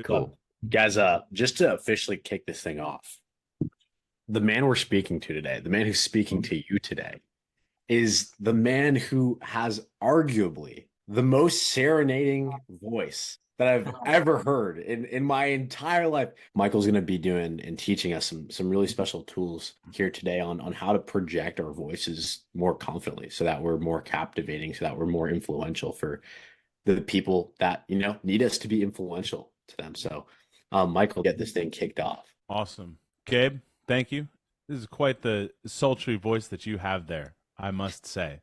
Cool. Guys, just to officially kick this thing off, the man we're speaking to today, the man who's speaking to you today, is the man who has arguably the most serenading voice that I've ever heard in my entire life. Michael's going to be doing and teaching us some really special tools here today on how to project our voices more confidently so that we're more captivating, so that we're more influential for the people that, need us to be influential to them. So, Michael, get this thing kicked off. Awesome. Gabe, thank you. This is quite the sultry voice that you have there, I must say.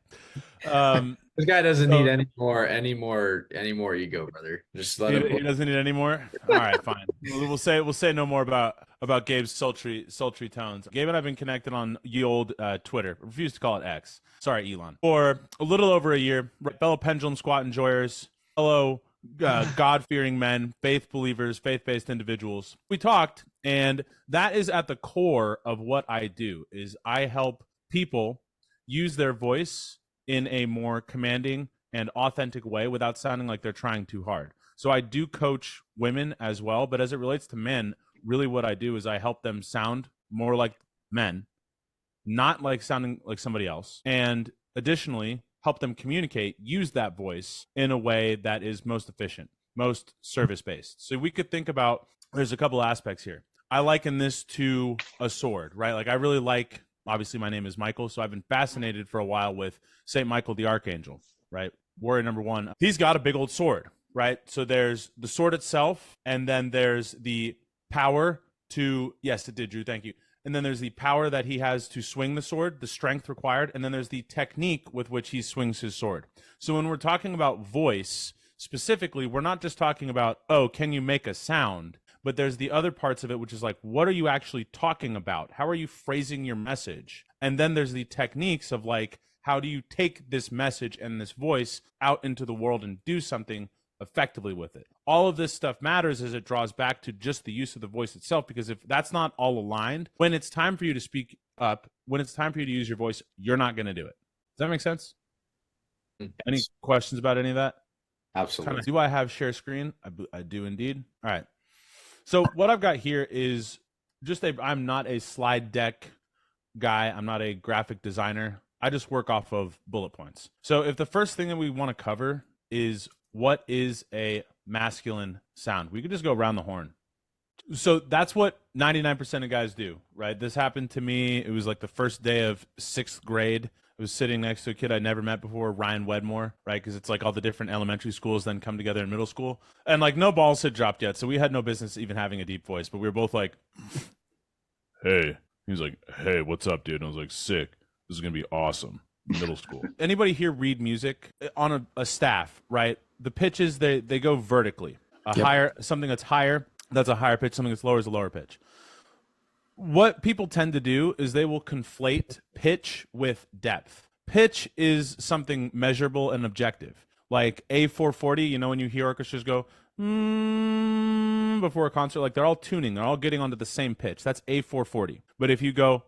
This guy doesn't so- need any more ego, brother. Just let he him. doesn't need any more. All right, fine. We'll say no more about Gabe's sultry tones. Gabe and I've been connected on ye old Twitter. I refuse to call it X. Sorry, Elon. For a little over a year. Fellow pendulum squat enjoyers, fellow God-fearing men, faith believers, faith-based individuals. We talked, and that is at the core of what I do. Is I help people use their voice in a more commanding and authentic way without sounding like they're trying too hard. So I do coach women as well, but as it relates to men, really what I do is I help them sound more like men, not like sounding like somebody else. And additionally, help them communicate, use that voice in a way that is most efficient, most service-based. So we could think about, there's a couple aspects here. I liken this to a sword, right? Like I really like, obviously my name is Michael, so I've been fascinated for a while with St. Michael the Archangel, right? Warrior number one. He's got a big old sword, right? So there's the sword itself, and then there's the power to, yes, it did, Drew, thank you. And then there's the power that he has to swing the sword, the strength required, and then there's the technique with which he swings his sword. So when we're talking about voice, specifically, we're not just talking about, oh, can you make a sound? But there's the other parts of it, which is like, what are you actually talking about? How are you phrasing your message? And then there's the techniques of like, how do you take this message and this voice out into the world and do something effectively with it? All of this stuff matters as it draws back to just the use of the voice itself, because if that's not all aligned, when it's time for you to speak up, when it's time for you to use your voice, you're not going to do it. Does that make sense? Any questions about any of that? Absolutely. Do I have share screen? I do indeed. All right. So what I've got here is I'm not a slide deck guy. I'm not a graphic designer. I just work off of bullet points. So if the first thing that we want to cover is what is a masculine sound, we could just go around the horn. So that's what 99% of guys do, right? This happened to me. It was like the first day of 6th grade. I was sitting next to a kid I'd never met before, Ryan Wedmore, right? Because it's like all the different elementary schools then come together in middle school. And like no balls had dropped yet. So we had no business even having a deep voice. But we were both like, hey. He was like, hey, what's up, dude? And I was like, sick. This is going to be awesome. Middle school. Anybody here read music on a staff, right? The pitches, they go vertically. Something that's higher, that's a higher pitch. Something that's lower is a lower pitch. What people tend to do is they will conflate pitch with depth. Pitch is something measurable and objective. Like A440, when you hear orchestras go before a concert, like they're all tuning, they're all getting onto the same pitch. That's A440. But if you go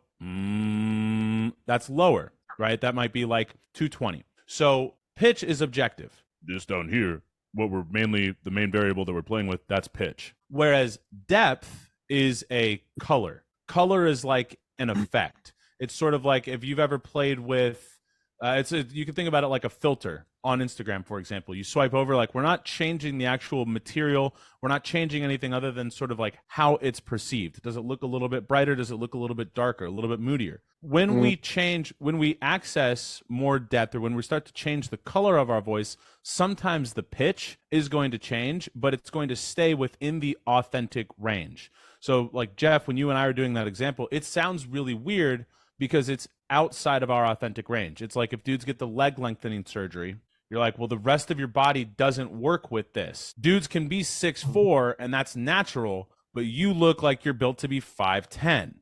that's lower, right? That might be like 220. So pitch is objective. This down here, the main variable that we're playing with, that's pitch. Whereas depth is a color. Color is like an effect. It's sort of like if you've ever played with, you can think about it like a filter on Instagram, for example. You swipe over, like we're not changing the actual material. We're not changing anything other than sort of like how it's perceived. Does it look a little bit brighter? Does it look a little bit darker, a little bit moodier? When we access more depth, or when we start to change the color of our voice, sometimes the pitch is going to change, but it's going to stay within the authentic range. So like Jeff, when you and I are doing that example, it sounds really weird because it's outside of our authentic range. It's like if dudes get the leg lengthening surgery, you're like, well, the rest of your body doesn't work with this. Dudes can be 6'4", and that's natural, but you look like you're built to be 5'10".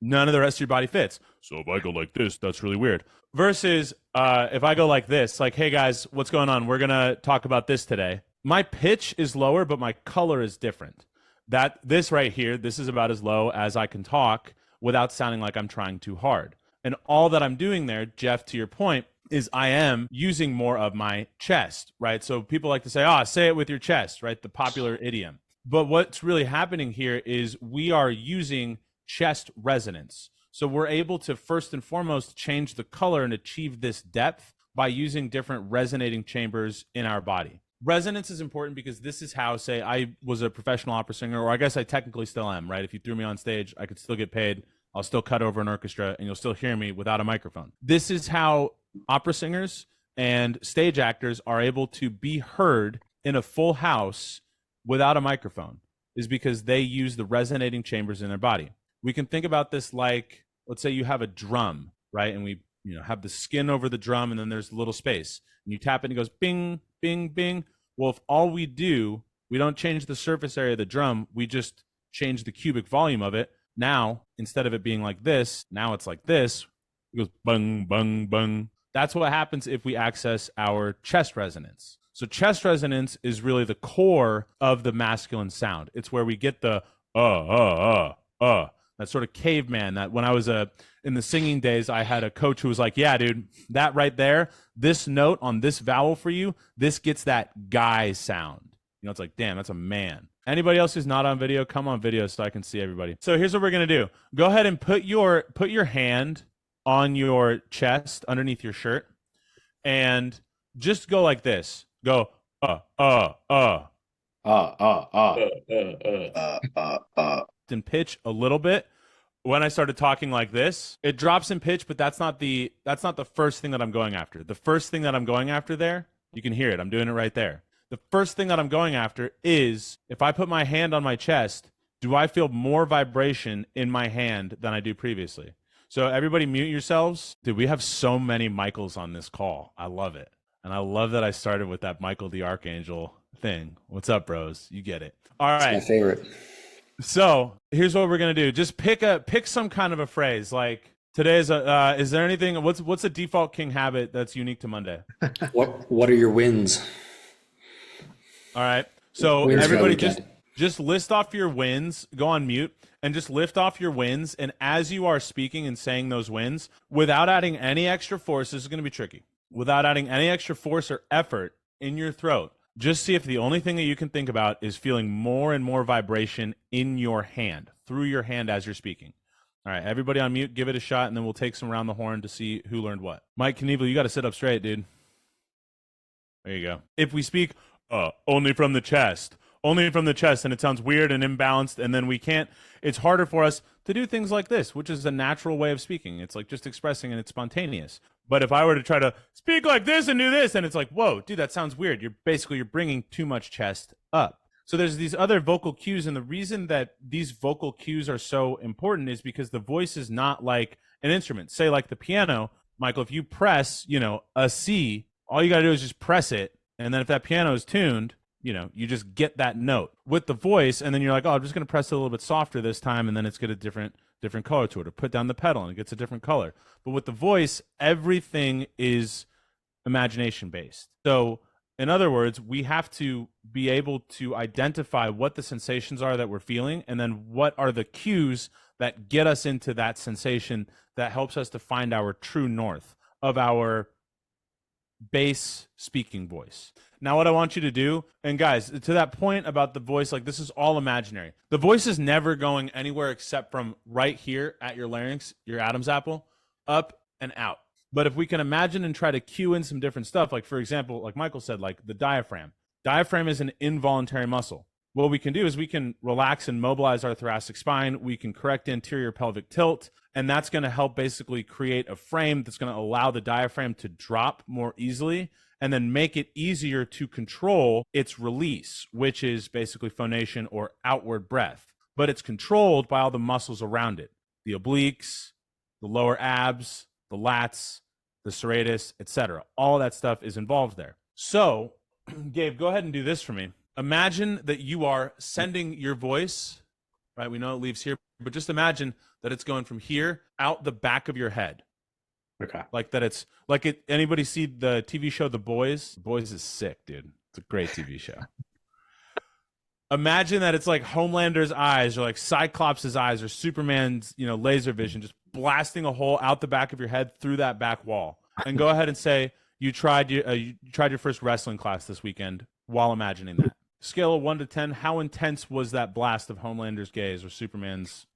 None of the rest of your body fits. So if I go like this, that's really weird. Versus if I go like this, like, hey guys, what's going on? We're going to talk about this today. My pitch is lower, but my color is different. This right here, this is about as low as I can talk without sounding like I'm trying too hard. And all that I'm doing there, Jeff, to your point, is I am using more of my chest, right? So people like to say, say it with your chest, right? The popular idiom. But what's really happening here is we are using chest resonance. So we're able to first and foremost change the color and achieve this depth by using different resonating chambers in our body. Resonance is important because this is how, say, I was a professional opera singer, or I guess I technically still am, right? If you threw me on stage, I could still get paid. I'll still cut over an orchestra and you'll still hear me without a microphone. This is how opera singers and stage actors are able to be heard in a full house without a microphone, is because they use the resonating chambers in their body. We can think about this like, let's say you have a drum, right? And we have the skin over the drum and then there's a little space. And you tap it and it goes bing, bing, bing. Well, if all we do, we don't change the surface area of the drum, we just change the cubic volume of it. Now, instead of it being like this, now it's like this. It goes bung, bung, bung. That's what happens if we access our chest resonance. So chest resonance is really the core of the masculine sound. It's where we get the that sort of caveman. That when I was in the singing days, I had a coach who was like, yeah, dude, that right there, this note on this vowel for you, this gets that guy sound. It's like, damn, that's a man. Anybody else who's not on video, come on video so I can see everybody. So here's what we're going to do. Go ahead and put your hand on your chest underneath your shirt and just go like this. Go, in pitch a little bit. When I started talking like this, it drops in pitch, but that's not the first thing that I'm going after. The first thing that I'm going after there, you can hear it. I'm doing it right there. The first thing that I'm going after is, if I put my hand on my chest, do I feel more vibration in my hand than I do previously? So everybody mute yourselves. Dude, we have so many Michaels on this call. I love it. And I love that I started with that Michael the Archangel thing. What's up, bros? You get it. All right. It's my favorite. So here's what we're going to do. Just pick some kind of a phrase. Like today's is there anything, what's a default king habit that's unique to Monday? What are your wins? All right. So everybody just list off your wins, go on mute and just lift off your wins. And as you are speaking and saying those wins, without adding any extra force, this is going to be tricky. Without adding any extra force or effort in your throat, just see if the only thing that you can think about is feeling more and more vibration in your hand, through your hand as you're speaking. All right, everybody on mute, give it a shot, and then we'll take some around the horn to see who learned what. Mike Knievel, you got to sit up straight, dude. There you go. If we speak only from the chest, and it sounds weird and imbalanced, and then we can't, it's harder for us to do things like this, which is a natural way of speaking. It's like just expressing and it's spontaneous. But if I were to try to speak like this and do this, and it's like, whoa, dude, that sounds weird. You're bringing too much chest up. So there's these other vocal cues, and the reason that these vocal cues are so important is because the voice is not like an instrument. Say like the piano, Michael, if you press, a C, all you got to do is just press it. And then if that piano is tuned, you just get that note. With the voice, and then you're like, I'm just going to press it a little bit softer this time, and then it's got a different color to it, or put down the pedal and it gets a different color. But with the voice, everything is imagination based. So in other words, we have to be able to identify what the sensations are that we're feeling, and then what are the cues that get us into that sensation that helps us to find our true north of our bass speaking voice. Now what I want you to do, and guys, to that point about the voice, like this is all imaginary. The voice is never going anywhere except from right here at your larynx, your Adam's apple, up and out. But if we can imagine and try to cue in some different stuff, like for example, like Michael said, like the diaphragm. Diaphragm is an involuntary muscle. What we can do is we can relax and mobilize our thoracic spine. We can correct anterior pelvic tilt, and that's going to help basically create a frame that's going to allow the diaphragm to drop more easily, and then make it easier to control its release, which is basically phonation or outward breath. But it's controlled by all the muscles around it, the obliques, the lower abs, the lats, the serratus, etc. All of that stuff is involved there. So, Gabe, go ahead and do this for me. Imagine that you are sending your voice, right? We know it leaves here, but just imagine that it's going from here out the back of your head. Okay. Like that it's like it. Anybody see the TV show The Boys? The Boys is sick, dude. It's a great TV show. Imagine that it's like Homelander's eyes, or like Cyclops' eyes, or Superman's, laser vision, just blasting a hole out the back of your head through that back wall. and go ahead and say you tried your first wrestling class this weekend while imagining that. Scale of 1 to 10, how intense was that blast of Homelander's gaze or Superman's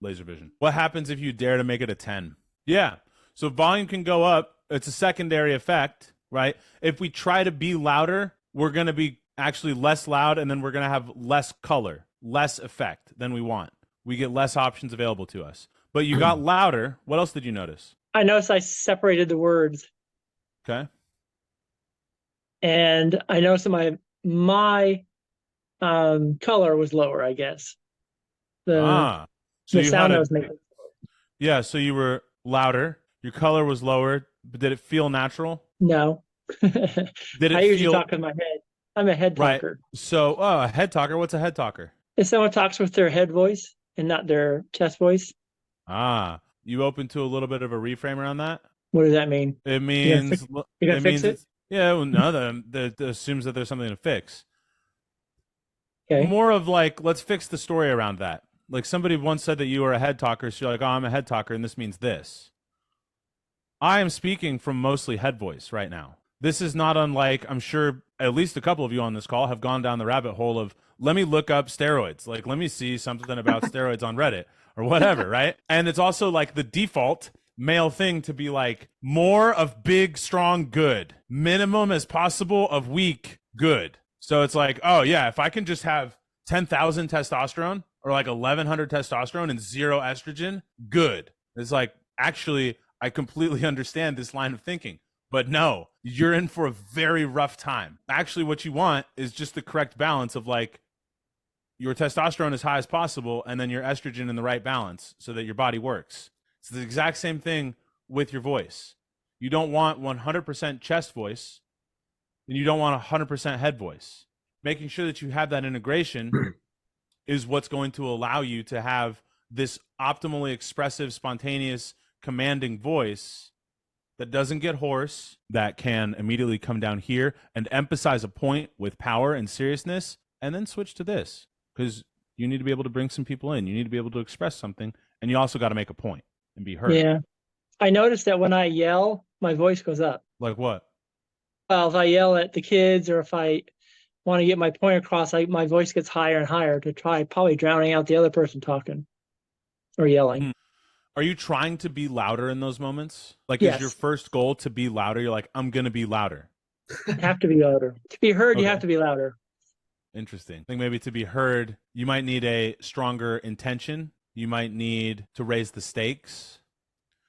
laser vision? What happens if you dare to make it a 10? Yeah. So volume can go up. It's a secondary effect, right? If we try to be louder, we're going to be actually less loud, and then we're going to have less color, less effect than we want. We get less options available to us. But you got louder. What else did you notice? I noticed I separated the words, Okay. and I noticed that my color was lower, I guess. So The you sound had I was making. Yeah, so you were louder. Your color was lower, but did it feel natural? No. Did it I usually feel talk with my head. I'm a head right? talker. So, a head talker. What's a head talker? If someone talks with their head voice and not their chest voice, You open to a little bit of a reframe around that? what does that mean? It means You gonna fix it? Yeah, well, no, that assumes that there's something to fix. Okay. More of like, let's fix the story around that. Like somebody once said that you were a head talker, so you're like, oh, I'm a head talker, and this means this. I am speaking from mostly head voice right now. This is not unlike, I'm sure at least a couple of you on this call have gone down the rabbit hole of, let me look up steroids. Like, let me see something about steroids on Reddit or whatever, right? And it's also like the default male thing to be like, more of big, strong, good. Minimum as possible of weak, good. So it's like, oh, yeah, if I can just have 10,000 testosterone or like 1,100 testosterone and 0 estrogen, good. It's like, actually, I completely understand this line of thinking. But no, you're in for a very rough time. Actually, what you want is just the correct balance of like your testosterone as high as possible and then your estrogen in the right balance so that your body works. It's the exact same thing with your voice. You don't want 100% chest voice and you don't want 100% head voice. Making sure that you have that integration is what's going to allow you to have this optimally expressive, spontaneous, commanding voice that doesn't get hoarse, that can immediately come down here and emphasize a point with power and seriousness, and then switch to this. Because you need to be able to bring some people in. You need to be able to express something, and you also got to make a point and be heard. Yeah. I noticed that when I yell, my voice goes up. Like what? Well, if I yell at the kids or if I want to get my point across, my voice gets higher and higher to try probably drowning out the other person talking or yelling. Are you trying to be louder in those moments? Like, Yes. Is your first goal to be louder? You're like, I'm going to be louder. You have to be louder. To be heard, you Okay. have to be louder. Interesting. I think maybe to be heard, you might need a stronger intention. You might need to raise the stakes.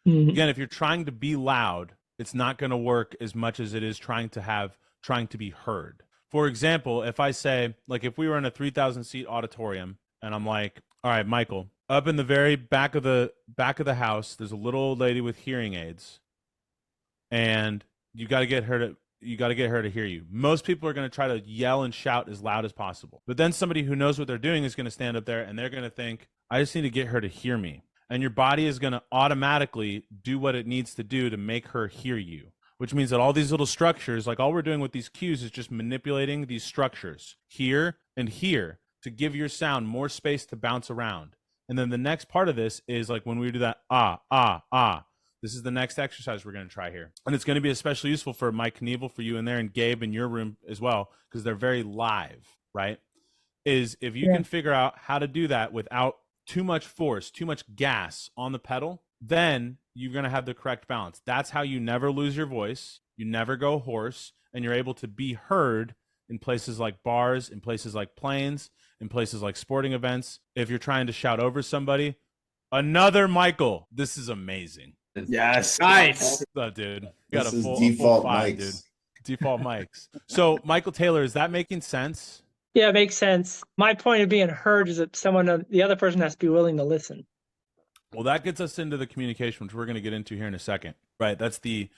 Mhm. Again, if you're trying to be loud, it's not going to work as much as it is trying to be heard. For example, if I say, like, if we were in a 3,000 seat auditorium and I'm like, all right, Michael, up in the very back of the house, there's a little old lady with hearing aids, and you got to get her to hear you. Most people are going to try to yell and shout as loud as possible. But then somebody who knows what they're doing is going to stand up there and they're going to think, I just need to get her to hear me. And your body is going to automatically do what it needs to do to make her hear you, which means that all these little structures, like all we're doing with these cues is just manipulating these structures here and here to give your sound more space to bounce around. And then the next part of this is like when we do that, this is the next exercise we're going to try here. And it's going to be especially useful for Mike Knievel, for you in there, and Gabe in your room as well, because they're very live, right? Is if you can figure out how to do that without too much force, too much gas on the pedal, then you're going to have the correct balance. That's how you never lose your voice. You never go hoarse, and you're able to be heard in places like bars, in places like planes, in places like sporting events. If you're trying to shout over somebody, another Michael, this is amazing. Yes. Nice. Oh, dude. You This got a is full default five, mics. dude. Default mics. So, Michael Taylor, is that making sense? Yeah, it makes sense. My point of being heard is that the other person has to be willing to listen. Well, that gets us into the communication, which we're going to get into here in a second. Right? That's the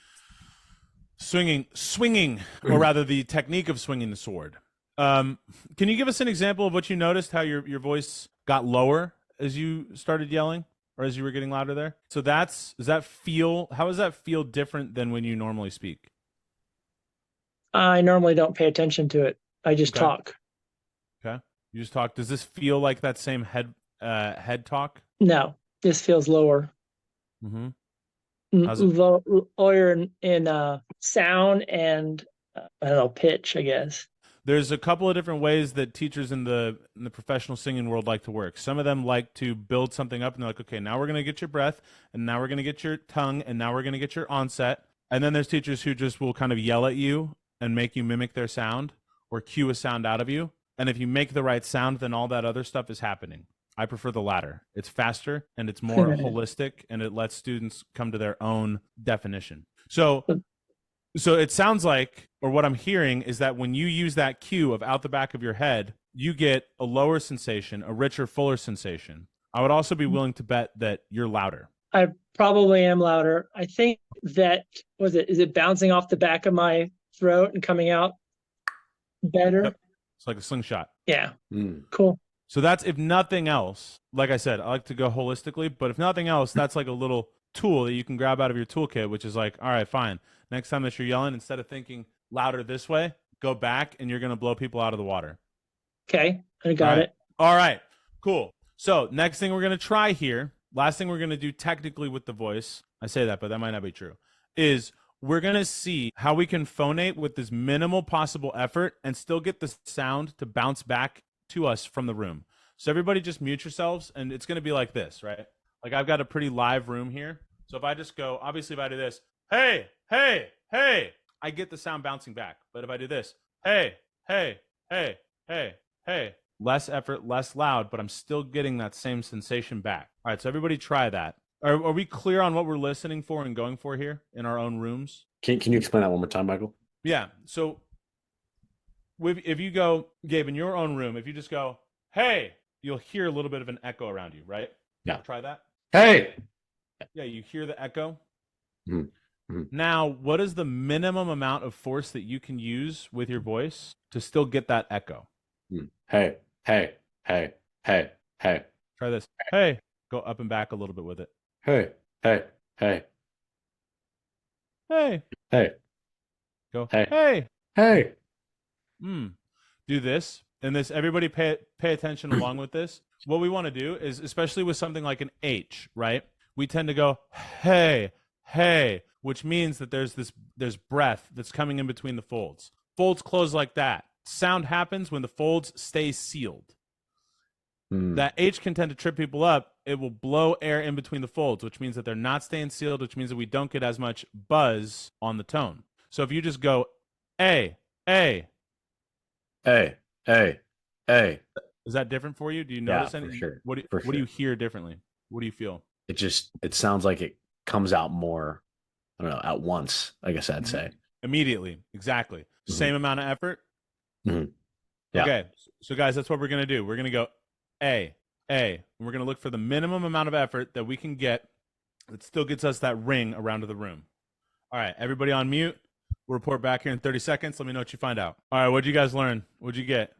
swinging, or rather the technique of swinging the sword. Can you give us an example of what you noticed, how your voice got lower as you started yelling or as you were getting louder there? So how does that feel different than when you normally speak? I normally don't pay attention to it. I just Okay. talk. Okay. You just talk. Does this feel like that same head talk? No, this feels lower. Mm-hmm. How's it? lower in sound and I don't know, pitch, I guess. There's a couple of different ways that teachers in the professional singing world like to work. Some of them like to build something up and they're like, okay, now we're going to get your breath, and now we're going to get your tongue, and now we're going to get your onset. And then there's teachers who just will kind of yell at you and make you mimic their sound or cue a sound out of you. And if you make the right sound, then all that other stuff is happening. I prefer the latter. It's faster and it's more holistic, and it lets students come to their own definition. So it sounds like, or what I'm hearing is that when you use that cue of out the back of your head, you get a lower sensation, a richer, fuller sensation. I would also be willing to bet that you're louder. I probably am louder. I think that is it bouncing off the back of my throat and coming out better? Yep. It's like a slingshot. Yeah. Cool. So that's, if nothing else, like I said, I like to go holistically, but if nothing else, that's like a little tool that you can grab out of your toolkit, which is like, all right, fine. Next time that you're yelling, instead of thinking louder this way, go back and you're going to blow people out of the water. Okay. I got it. All right, cool. So next thing we're going to try here, last thing we're going to do technically with the voice, I say that, but that might not be true, is we're going to see how we can phonate with this minimal possible effort and still get the sound to bounce back to us from the room. So everybody just mute yourselves, and it's going to be like this, right? Like I've got a pretty live room here. So if I just go, obviously if I do this, hey, hey, hey, I get the sound bouncing back. But if I do this, hey, hey, hey, hey, hey, less effort, less loud, but I'm still getting that same sensation back. All right, so everybody try that. Are we clear on what we're listening for and going for here in our own rooms? Can you explain that one more time, Michael? Yeah. So if you go, Gabe, in your own room, if you just go, hey, you'll hear a little bit of an echo around you, right? Yeah. Try that. Hey. Yeah, you hear the echo. Mm-hmm. Now, what is the minimum amount of force that you can use with your voice to still get that echo? Hey, hey, hey, hey, hey. Try this. Hey. Go up and back a little bit with it. Hey, hey, hey. Hey. Hey. Go. Hey. Hey. Hey. Do this. And this, everybody pay attention along with this. What we want to do is, especially with something like an H, right? We tend to go, hey, hey, which means that there's breath that's coming in between the folds. Folds close like that. Sound happens when the folds stay sealed. That H can tend to trip people up. It will blow air in between the folds, which means that they're not staying sealed, which means that we don't get as much buzz on the tone. So if you just go, A, A. Hey, hey, hey. Is that different for you? Do you notice anything? For sure. What do you hear differently? What do you feel? It sounds like it comes out more, I don't know, at once, I guess I'd say. Immediately. Exactly. Same amount of effort. Yeah. Okay. So guys, that's what we're going to do. We're going to go A, and we're going to look for the minimum amount of effort that we can get that still gets us that ring around to the room. All right, everybody on mute. We'll report back here in 30 seconds. Let me know what you find out. All right, what'd you guys learn? What'd you get?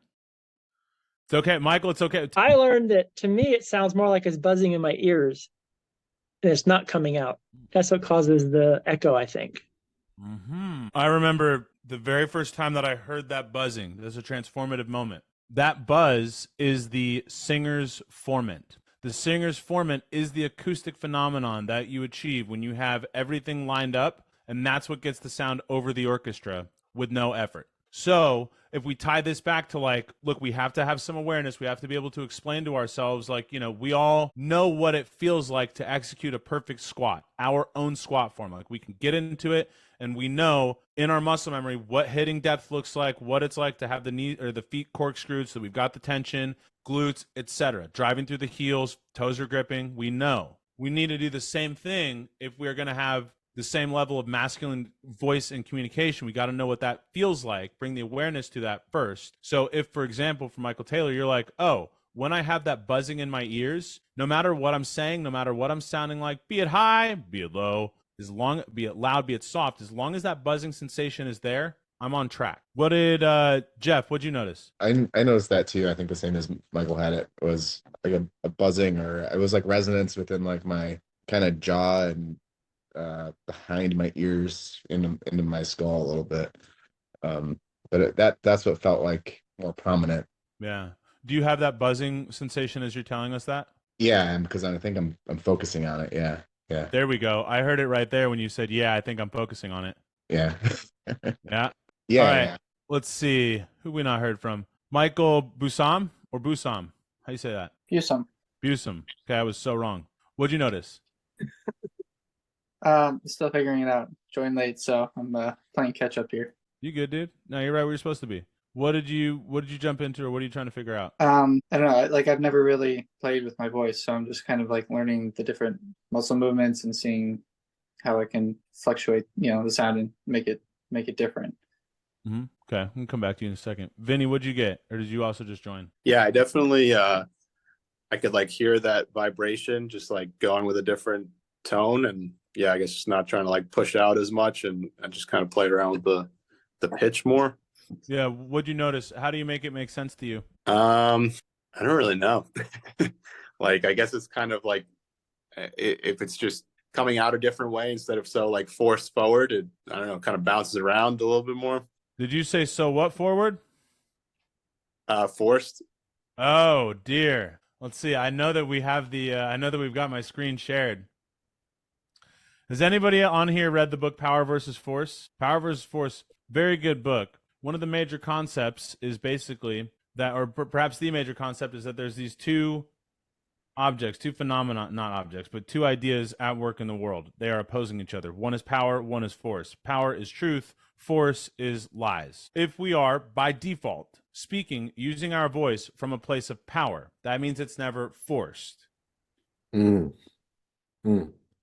It's okay, Michael, it's okay. I learned that to me it sounds more like it's buzzing in my ears and it's not coming out. That's what causes the echo, I think. I remember the very first time that I heard that buzzing. There's a transformative moment. That buzz is the singer's formant. The singer's formant is the acoustic phenomenon that you achieve when you have everything lined up, and that's what gets the sound over the orchestra with no effort. So if we tie this back to like, look, we have to have some awareness. We have to be able to explain to ourselves, like, you know, we all know what it feels like to execute a perfect squat, our own squat form. Like we can get into it and we know in our muscle memory what hitting depth looks like, what it's like to have the knee or the feet corkscrewed so we've got the tension, glutes, etc. Driving through the heels, toes are gripping. We know. We need to do the same thing if we're going to have the same level of masculine voice and communication. We got to know what that feels like, bring the awareness to that first. So if, for example, for Michael Taylor, you're like, oh, when I have that buzzing in my ears, no matter what I'm saying, no matter what I'm sounding like, be it high, be it low, be it loud, be it soft, as long as that buzzing sensation is there, I'm on track. What did, Jeff, what'd you notice? I noticed that too. I think the same as Michael had it. It was like a buzzing, or it was like resonance within like my kind of jaw and behind my ears into my skull a little bit. But that's what felt like more prominent. Yeah. Do you have that buzzing sensation as you're telling us that? Yeah, because I think I'm focusing on it. Yeah. Yeah. There we go. I heard it right there when you said, "Yeah, I think I'm focusing on it." Yeah. Yeah. Yeah. All right. Yeah. Let's see who we not heard from. Michael Busam or Busam? How you say that? Some. Busam. Okay, I was so wrong. What'd you notice? Still figuring it out. Joined late, so I'm playing catch up here. You good, dude? No, you're right where you're supposed to be. What did you jump into, or what are you trying to figure out? I don't know. Like I've never really played with my voice, so I'm just kind of like learning the different muscle movements and seeing how I can fluctuate, the sound and make it different. Mm-hmm. Okay, I'm gonna come back to you in a second. Vinny, what'd you get, or did you also just join? Yeah, I definitely I could like hear that vibration, just like going with a different tone, and yeah, I guess just not trying to like push out as much and just kind of play around with the pitch more. Yeah, what'd you notice? How do you make it make sense to you? I don't really know. Like, I guess it's kind of like if it's just coming out a different way instead of so like forced forward, it, I don't know, kind of bounces around a little bit more. Did you say so what forward? Forced. Oh dear. Let's see. I know that we have the. I know that we've got my screen shared. Has anybody on here read the book Power versus Force? Power versus Force, very good book. One of the major concepts is basically that, or perhaps the major concept is that there's these two objects, two phenomena, not objects, but two ideas at work in the world. They are opposing each other. One is power, one is force. Power is truth, force is lies. If we are, by default, speaking using our voice from a place of power, that means it's never forced.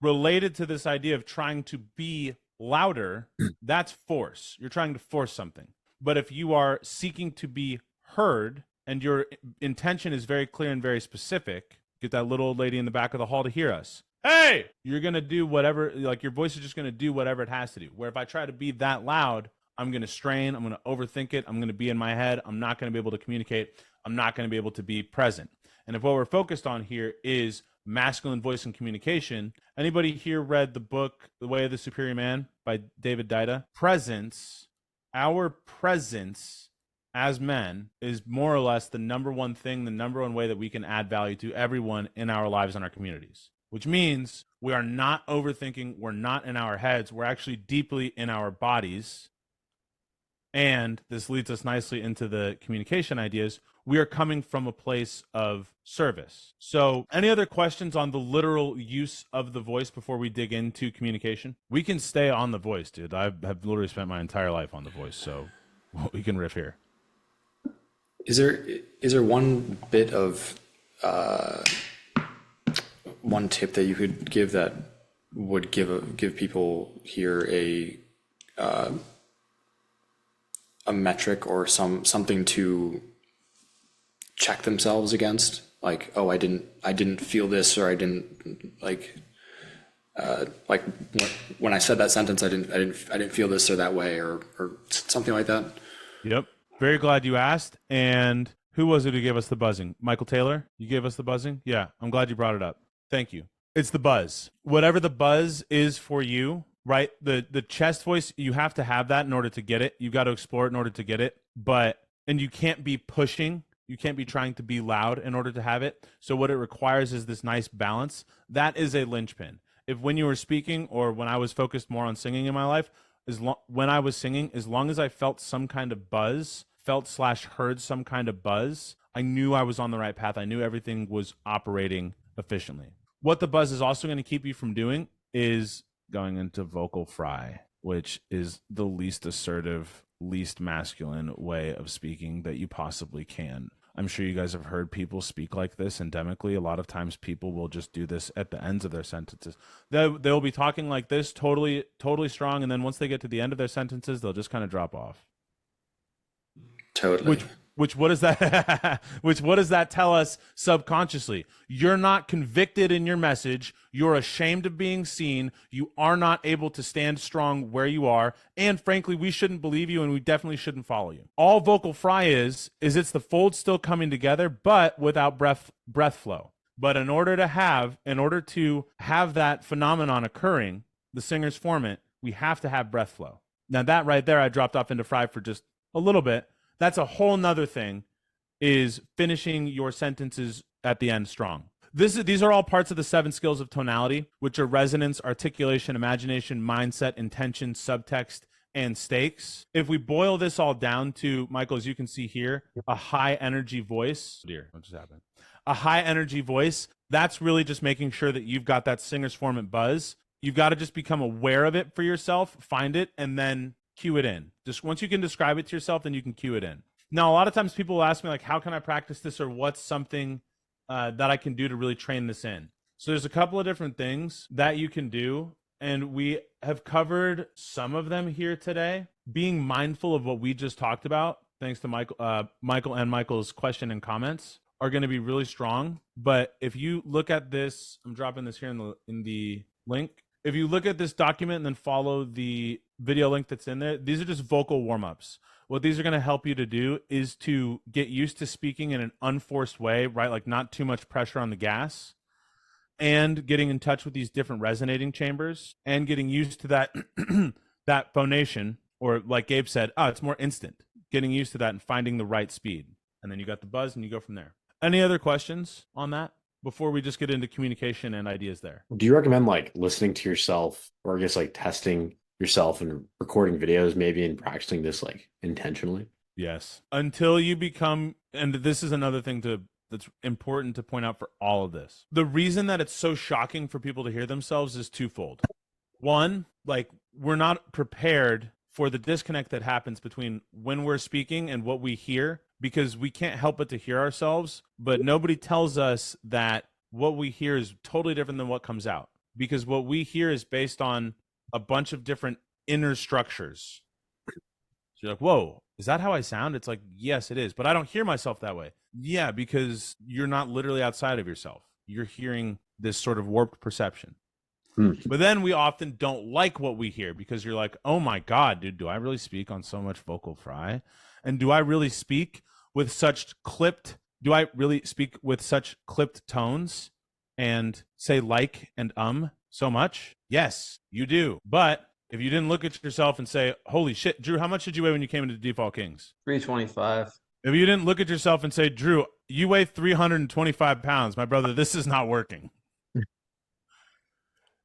Related to this idea of trying to be louder, that's force. You're trying to force something. But if you are seeking to be heard and your intention is very clear and very specific, get that little old lady in the back of the hall to hear us. Hey, you're going to do whatever, like your voice is just going to do whatever it has to do. Where if I try to be that loud, I'm going to strain, I'm going to overthink it, I'm going to be in my head, I'm not going to be able to communicate, I'm not going to be able to be present. And if what we're focused on here is masculine voice and communication, anybody here read the book The Way of the Superior Man by David Deida? Presence, our presence as men is more or less the number one thing, the number one way that we can add value to everyone in our lives and our communities, which means we are not overthinking, we're not in our heads, we're actually deeply in our bodies. And this leads us nicely into the communication ideas. We are coming from a place of service. So any other questions on the literal use of the voice before we dig into communication? We can stay on the voice, dude. I have literally spent my entire life on the voice, so we can riff here. Is there one bit of one tip that you could give that would give people here a metric or something to check themselves against? Like, oh, I didn't feel this, or I didn't like when I said that sentence, I didn't feel this or that way, or something like that. Yep. Very glad you asked. And who was it who gave us the buzzing? Michael Taylor? You gave us the buzzing? Yeah, I'm glad you brought it up. Thank you. It's the buzz. Whatever the buzz is for you, right? The chest voice, you have to have that in order to get it. You've got to explore it in order to get it. And you can't be pushing. You can't be trying to be loud in order to have it. So what it requires is this nice balance. That is a linchpin. If when you were speaking, or when I was focused more on singing in my life, when I was singing, as long as I felt some kind of buzz, heard some kind of buzz, I knew I was on the right path. I knew everything was operating efficiently. What the buzz is also going to keep you from doing is going into vocal fry, which is the least assertive, least masculine way of speaking that you possibly can. I'm sure you guys have heard people speak like this endemically. A lot of times people will just do this at the ends of their sentences. They'll be talking like this, totally strong, and then once they get to the end of their sentences, they'll just kind of drop off. Totally. Which what does that what does that tell us subconsciously? You're not convicted in your message. You're ashamed of being seen. You are not able to stand strong where you are. And frankly, we shouldn't believe you, and we definitely shouldn't follow you. All vocal fry is it's the fold still coming together, but without breath flow. But in order to have that phenomenon occurring, the singers form it, we have to have breath flow. Now that right there, I dropped off into fry for just a little bit. That's a whole nother thing, is finishing your sentences at the end strong. These are all parts of the 7 skills of tonality, which are resonance, articulation, imagination, mindset, intention, subtext, and stakes. If we boil this all down to, Michael, as you can see here, a high energy voice. Dear, what just happened? A high energy voice. That's really just making sure that you've got that singer's form and buzz. You've got to just become aware of it for yourself, find it, and then cue it in. Just once you can describe it to yourself, then you can cue it in. Now, a lot of times people will ask me, like, how can I practice this, or what's something that I can do to really train this in? So there's a couple of different things that you can do, and we have covered some of them here today. Being mindful of what we just talked about, thanks to Michael and Michael's question and comments, are going to be really strong. But if you look at this, I'm dropping this here in the link. If you look at this document and then follow the video link that's in there, these are just vocal warm-ups. What these are going to help you to do is to get used to speaking in an unforced way, right? Like not too much pressure on the gas, and getting in touch with these different resonating chambers, and getting used to that that phonation, or like Gabe said, it's more instant. Getting used to that and finding the right speed. And then you got the buzz and you go from there. Any other questions on that before we just get into communication and ideas there? Do you recommend like listening to yourself, or I guess like testing yourself and recording videos maybe, and practicing this like intentionally? Yes. Until you become, and this is another thing that's important to point out for all of this. The reason that it's so shocking for people to hear themselves is twofold. One, like, we're not prepared for the disconnect that happens between when we're speaking and what we hear, because we can't help but to hear ourselves, but nobody tells us that what we hear is totally different than what comes out, because what we hear is based on a bunch of different inner structures. So you're like, whoa, is that how I sound? It's like, yes, it is, but I don't hear myself that way. Yeah, because you're not literally outside of yourself. You're hearing this sort of warped perception. But then we often don't like what we hear, because you're like, oh my God, dude, do I really speak on so much vocal fry? And do I really speak with such clipped tones and say like and so much? Yes, you do. But if you didn't look at yourself and say, holy shit, Drew, how much did you weigh when you came into Default Kings? 325. If you didn't look at yourself and say, Drew, you weigh 325 pounds, my brother, this is not working.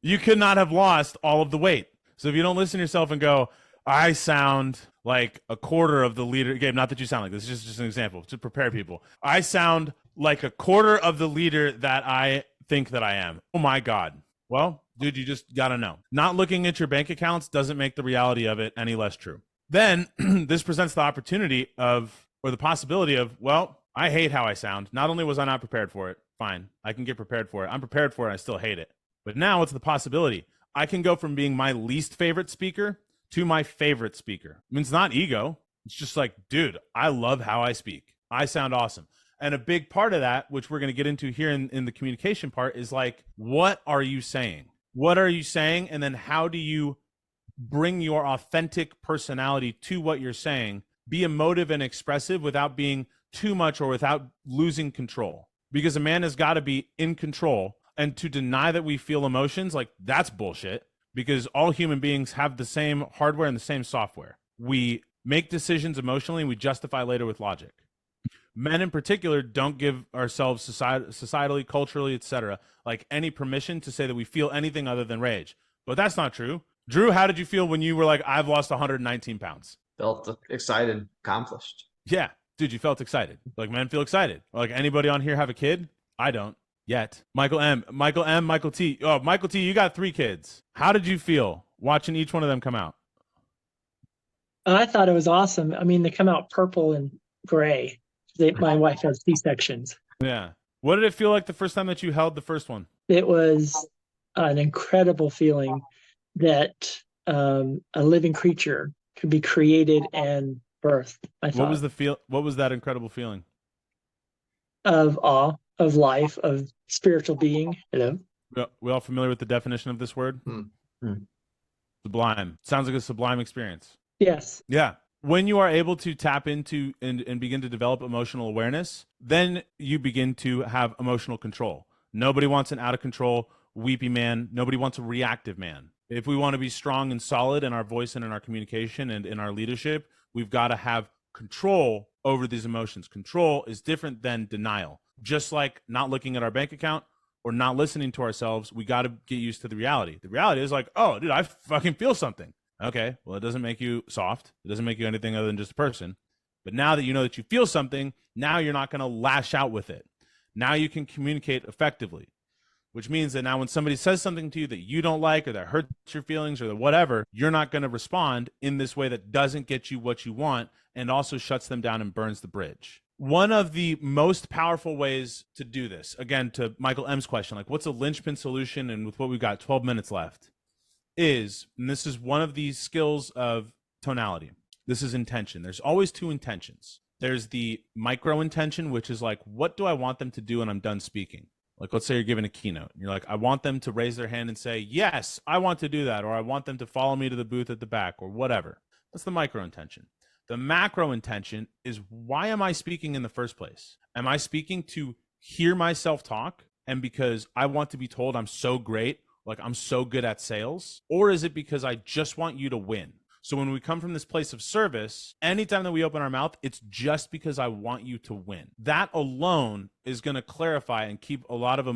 You could not have lost all of the weight. So if you don't listen to yourself and go, I sound like a quarter of the leader, Gabe, not that you sound like this, is just an example to prepare people. I sound like a quarter of the leader that I think that I am. Oh my God. Well, dude, you just got to know. Not looking at your bank accounts doesn't make the reality of it any less true. Then this presents the opportunity of, or the possibility of, well, I hate how I sound. Not only was I not prepared for it, fine, I can get prepared for it. I'm prepared for it, I still hate it. But now it's the possibility. I can go from being my least favorite speaker to my favorite speaker. I mean, it's not ego. It's just like, dude, I love how I speak. I sound awesome. And a big part of that, which we're going to get into here in the communication part, is like, what are you saying? What are you saying? And then how do you bring your authentic personality to what you're saying? Be emotive and expressive without being too much or without losing control. Because a man has got to be in control. And to deny that we feel emotions, like, that's bullshit, because all human beings have the same hardware and the same software. We make decisions emotionally and we justify later with logic. Men in particular don't give ourselves societally, culturally, etc., like any permission to say that we feel anything other than rage. But that's not true. Drew, how did you feel when you were like, I've lost 119 pounds? Felt excited, accomplished. Yeah, dude, you felt excited. Like, men feel excited. Like, anybody on here have a kid? I don't. Yet. Michael M, Michael T. Oh, Michael T, you got 3 kids. How did you feel watching each one of them come out? I thought it was awesome. I mean, they come out purple and gray. My wife has C-sections. Yeah. What did it feel like the first time that you held the first one? It was an incredible feeling that a living creature could be created and birthed. What was that incredible feeling? Of awe, of life, of spiritual being. Hello. We all familiar with the definition of this word? Sublime. Sounds like a sublime experience. Yes. Yeah. When you are able to tap into and begin to develop emotional awareness, then you begin to have emotional control. Nobody wants an out of control, weepy man. Nobody wants a reactive man. If we want to be strong and solid in our voice and in our communication and in our leadership, we've got to have control over these emotions. Control is different than denial. Just like not looking at our bank account or not listening to ourselves, we got to get used to the reality. The reality is like, oh, dude, I fucking feel something. Okay, well, it doesn't make you soft. It doesn't make you anything other than just a person. But now that you know that you feel something, now you're not going to lash out with it. Now you can communicate effectively, which means that now when somebody says something to you that you don't like or that hurts your feelings or that whatever, you're not going to respond in this way that doesn't get you what you want and also shuts them down and burns the bridge. One of the most powerful ways to do this, again, to Michael M's question, like what's a linchpin solution, and with what we've got 12 minutes left, is, and this is one of these skills of tonality, this is intention. There's always two intentions. There's the micro intention, which is like, what do I want them to do when I'm done speaking? Like, let's say you're giving a keynote. And you're like, I want them to raise their hand and say, yes, I want to do that. Or I want them to follow me to the booth at the back or whatever. That's the micro intention. The macro intention is, why am I speaking in the first place? Am I speaking to hear myself talk and because I want to be told I'm so great, like I'm so good at sales? Or is it because I just want you to win? So when we come from this place of service, anytime that we open our mouth, it's just because I want you to win. That alone is going to clarify and keep a lot of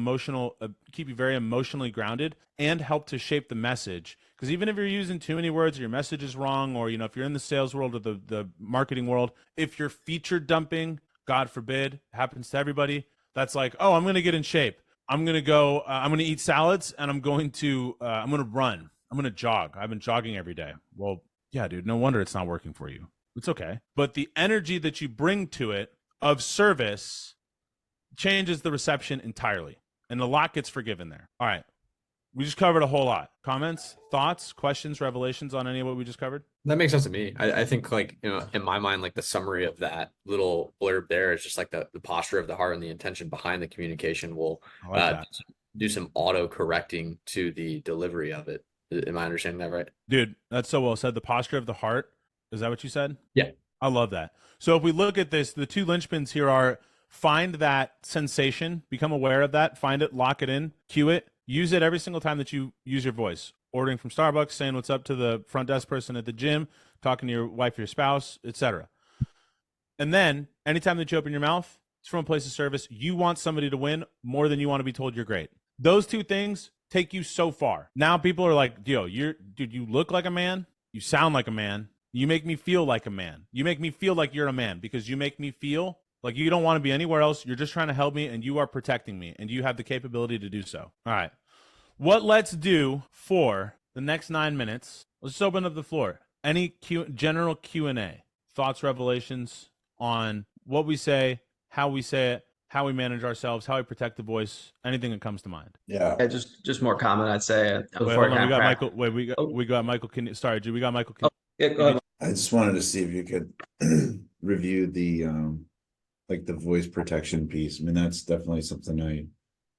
keep you very emotionally grounded and help to shape the message. Because even if you're using too many words or your message is wrong, or, if you're in the sales world or the marketing world, if you're feature dumping, God forbid, happens to everybody, that's like, oh, I'm going to get in shape. I'm going to go, I'm going to eat salads and I'm going to run. I'm going to jog. I've been jogging every day. Well, yeah, dude, no wonder it's not working for you. It's okay. But the energy that you bring to it of service changes the reception entirely. And a lot gets forgiven there. All right. We just covered a whole lot. Comments, thoughts, questions, revelations on any of what we just covered? That makes sense to me. I think like, in my mind, like the summary of that little blurb there is just like the posture of the heart and the intention behind the communication will I like that. do some auto correcting to the delivery of it. Am I understanding that right? Dude, that's so well said. The posture of the heart. Is that what you said? Yeah. I love that. So if we look at this, the two linchpins here are find that sensation, become aware of that, find it, lock it in, cue it, use it every single time that you use your voice. Ordering from Starbucks, saying what's up to the front desk person at the gym, talking to your wife, your spouse, etc. And then anytime that you open your mouth, it's from a place of service. You want somebody to win more than you want to be told you're great. Those two things take you so far. Now people are like, yo, dude, you look like a man. You sound like a man. You make me feel like a man. You make me feel like you're a man because you make me feel like you don't want to be anywhere else. You're just trying to help me and you are protecting me and you have the capability to do so. All right. What let's do for the next 9 minutes, let's open up the floor. Any general Q&A, thoughts, revelations on what we say, how we say it, how we manage ourselves, how we protect the voice, anything that comes to mind. Yeah. Yeah, just more comment. I'd say. Wait, hold on. We got Michael. Wait, we got Michael. Sorry, G. We got Michael. Yeah, go ahead. I just wanted to see if you could review the like the voice protection piece. I mean, that's definitely something I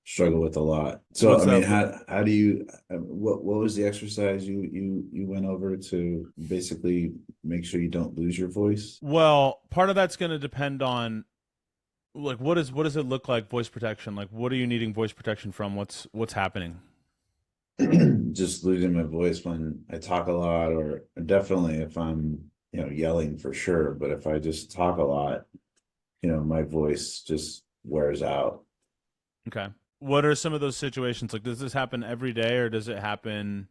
struggle with a lot. So What's I mean, that? how do you what was the exercise you went over to basically make sure you don't lose your voice? Well, part of that's going to depend on like what does it look like, voice protection? Like what are you needing voice protection from? What's happening? Just losing my voice when I talk a lot, or definitely if I'm yelling for sure, but if I just talk a lot, my voice just wears out. Okay. What are some of those situations? Like, does this happen every day, or does it happen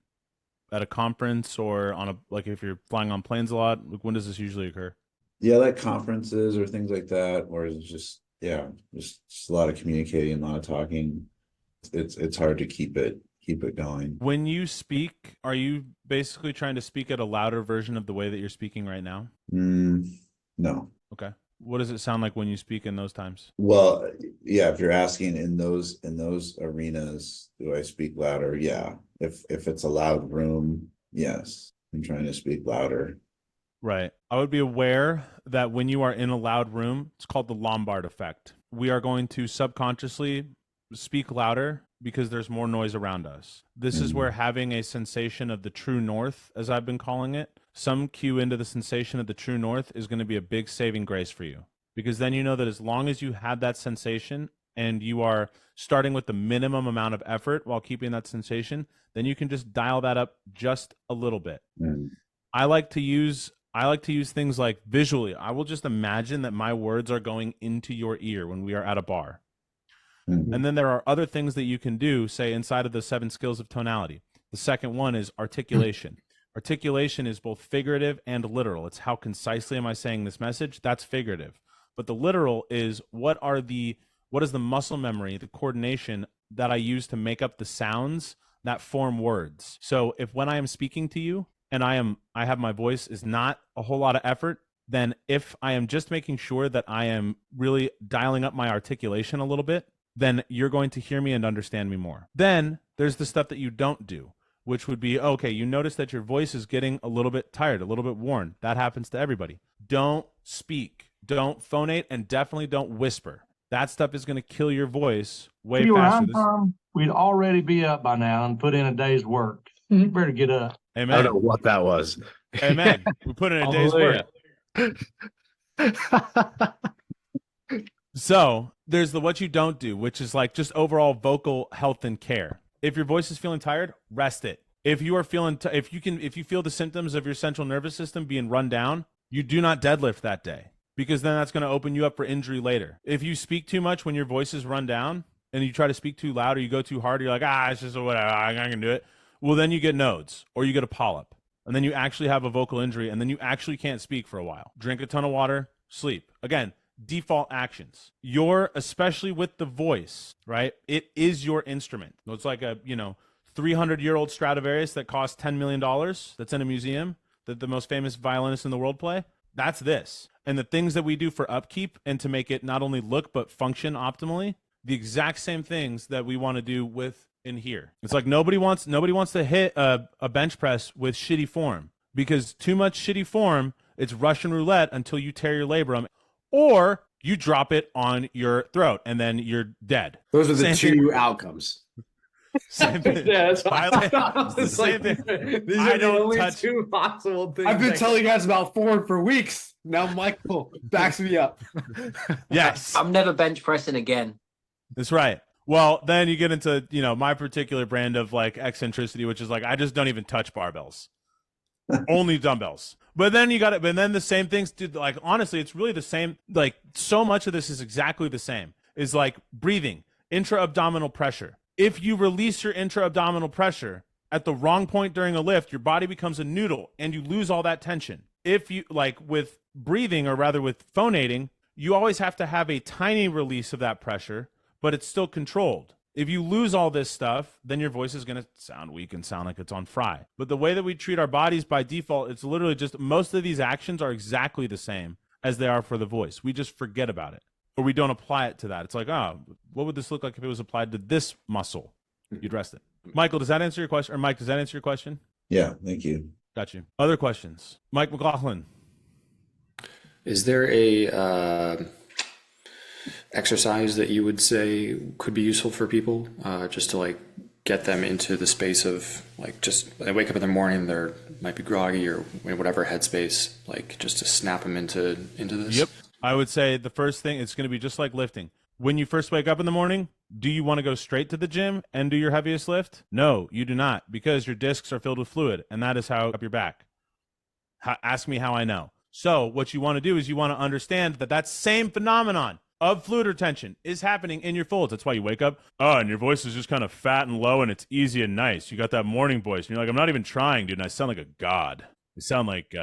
at a conference, or on like if you're flying on planes a lot? Like, when does this usually occur? Yeah, like conferences or things like that, or it's just a lot of communicating, a lot of talking. It's hard to keep it going. When you speak, are you basically trying to speak at a louder version of the way that you're speaking right now? No. Okay. What does it sound like when you speak in those times? Well, yeah, if you're asking in those arenas, do I speak louder? Yeah. If it's a loud room, yes. I'm trying to speak louder. Right. I would be aware that when you are in a loud room, it's called the Lombard effect. We are going to subconsciously speak louder because there's more noise around us. This is where having a sensation of the true north, as I've been calling it, some cue into the sensation of the true north is going to be a big saving grace for you. Because then you know that as long as you have that sensation and you are starting with the minimum amount of effort while keeping that sensation, then you can just dial that up just a little bit. I like to use things like visually. I will just imagine that my words are going into your ear when we are at a bar. And then there are other things that you can do, say, inside of the 7 skills of tonality. The second one is articulation. Articulation is both figurative and literal. It's how concisely am I saying this message? That's figurative. But the literal is what is the muscle memory, the coordination that I use to make up the sounds that form words. So if when I am speaking to you and I have my voice is not a whole lot of effort, then if I am just making sure that I am really dialing up my articulation a little bit, then you're going to hear me and understand me more. Then there's the stuff that you don't do, which would be, okay, you notice that your voice is getting a little bit tired, a little bit worn. That happens to everybody. Don't speak, don't phonate, and definitely don't whisper. That stuff is going to kill your voice way Where faster. I'm from, we'd already be up by now and put in a day's work. You better get up. Amen. I don't know what that was. Amen. We put in a day's work. So there's the what you don't do, which is like just overall vocal health and care. If your voice is feeling tired, rest it. If you are feeling, if you feel the symptoms of your central nervous system being run down, you do not deadlift that day, because then that's going to open you up for injury later. If you speak too much when your voice is run down and you try to speak too loud or you go too hard, you're like, it's just whatever, I can do it. Well, then you get nodes or you get a polyp, and then you actually have a vocal injury, and then you actually can't speak for a while. Drink a ton of water, sleep. Again, default actions. Especially with the voice, right? It is your instrument. It's like a, 300-year-old Stradivarius that costs $10 million that's in a museum that the most famous violinists in the world play. That's this. And the things that we do for upkeep and to make it not only look but function optimally, the exact same things that we want to do with in here. It's like nobody wants to hit a bench press with shitty form, because too much shitty form, it's Russian roulette until you tear your labrum, or you drop it on your throat and then you're dead. Those are the Same two thing. outcomes. Same thing. Yeah, that's The same thing. These I are the don't only touch- two possible things. I've been that- telling you guys about Ford for weeks. Now Michael backs me up. Yes, I'm never bench pressing again. that's right. Well, then you get into, my particular brand of like eccentricity, which is like, I just don't even touch barbells. Only dumbbells. But then the same things, dude, like, honestly, it's really the same. Like, so much of this is exactly the same. Is like breathing, intra-abdominal pressure. If you release your intra-abdominal pressure at the wrong point during a lift, your body becomes a noodle and you lose all that tension. If you, like with breathing, or rather with phonating, you always have to have a tiny release of that pressure, but it's still controlled. If you lose all this stuff, then your voice is going to sound weak and sound like it's on fry. But the way that we treat our bodies by default, it's literally just, most of these actions are exactly the same as they are for the voice. We just forget about it, or we don't apply it to that. It's like, what would this look like if it was applied to this muscle? You'd rest it. Michael, does that answer your question? Or Mike, does that answer your question? Yeah, thank you. Got you. Other questions? Mike McLaughlin. Is there a exercise that you would say could be useful for people, just to like get them into the space of like, just they wake up in the morning, they're might be groggy or in whatever headspace, like just to snap them into this? Yep. I would say the first thing, it's going to be just like lifting. When you first wake up in the morning, do you want to go straight to the gym and do your heaviest lift? No, you do not, because your discs are filled with fluid, and that is how up your back. Ask me how I know. So what you want to do is you want to understand that same phenomenon of fluid retention is happening in your folds. That's why you wake up, and your voice is just kind of fat and low, and it's easy and nice. You got that morning voice, and you're like, I'm not even trying, dude, and I sound like a god. I sound like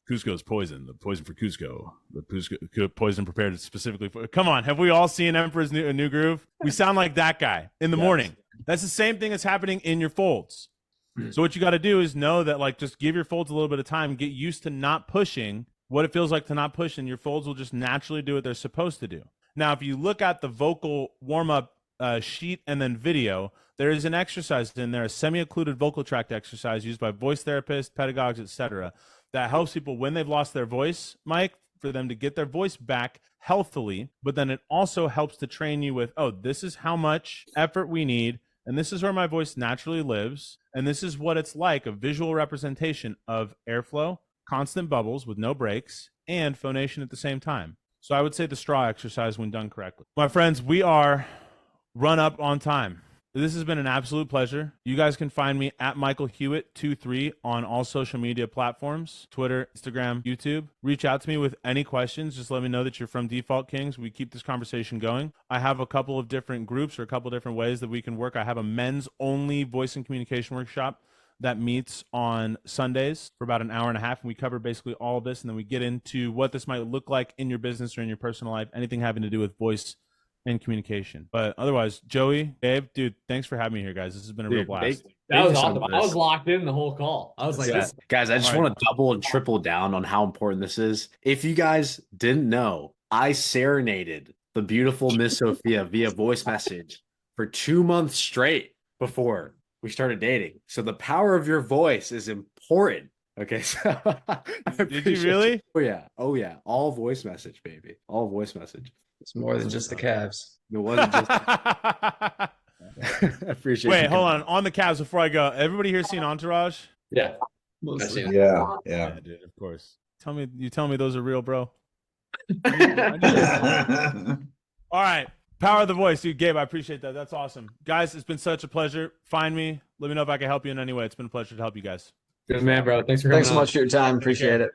Cusco's poison, the poison for Cusco, the poison prepared specifically for. Come on, have we all seen Emperor's New Groove? We sound like that guy in the morning. That's the same thing that's happening in your folds. So what you got to do is know that, like, just give your folds a little bit of time, get used to not pushing what it feels like to not push, and your folds will just naturally do what they're supposed to do. Now, if you look at the vocal warm-up sheet and then video, there is an exercise in there, a semi-occluded vocal tract exercise used by voice therapists, pedagogues, etc., that helps people when they've lost their voice, Mike, for them to get their voice back healthily. But then it also helps to train you with, this is how much effort we need, and this is where my voice naturally lives, and this is what it's like, a visual representation of airflow, constant bubbles with no breaks, and phonation at the same time. So I would say the straw exercise when done correctly. My friends, we are run up on time. This has been an absolute pleasure. You guys can find me at Michael Hewitt23 on all social media platforms, Twitter, Instagram, YouTube. Reach out to me with any questions. Just let me know that you're from Default Kings. We keep this conversation going. I have a couple of different groups or a couple of different ways that we can work. I have a men's only voice and communication workshop that meets on Sundays for about an hour and a half. And we cover basically all of this. And then we get into what this might look like in your business or in your personal life, anything having to do with voice and communication. But otherwise, Joey, Gabe, dude, thanks for having me here, guys. This has been a real blast. That was awesome. I was locked in the whole call. I was like, Yeah. Guys, I just want to double and triple down on how important this is. If you guys didn't know, I serenaded the beautiful Miss Sophia via voice message for 2 months straight before we started dating. So the power of your voice is important. Okay, so Did you really? Oh yeah. All voice message, baby. All voice message. It's more than just the Cavs. It wasn't just. I appreciate. Wait, hold on the Cavs before I go. Everybody here seen Entourage? yeah. Mostly. Yeah. Dude, of course. Tell me those are real, bro. All right. Power of the voice, dude. Gabe, I appreciate that. That's awesome. Guys, it's been such a pleasure. Find me. Let me know if I can help you in any way. It's been a pleasure to help you guys. Good man, bro. Thanks for coming Thanks so on. much for your time. Appreciate it.